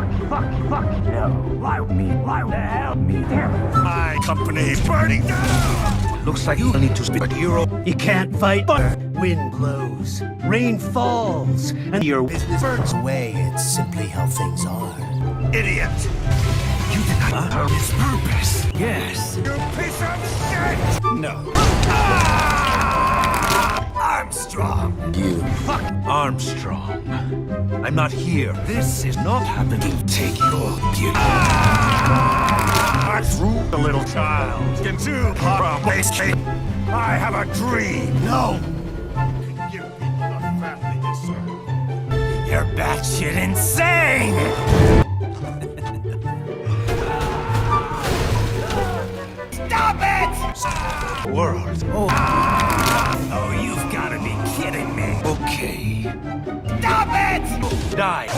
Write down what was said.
No, lie me, lie the hell me, damn it. My company burning down! Looks like you need to speak a hero. You can't fight, but wind blows, rain falls, and your business burns away. It's simply how things are. Idiot! You did not know his purpose. Yes. You piece of shit! No. Armstrong! You fuck Armstrong. I'm not here. This is not happening. Take your beauty. I threw the little child into a base cake. I have a dream. No! Give people the family deserve. You're batshit insane! Stop it! World. Oh, you've got to be kidding me. Okay. Stop it! Die.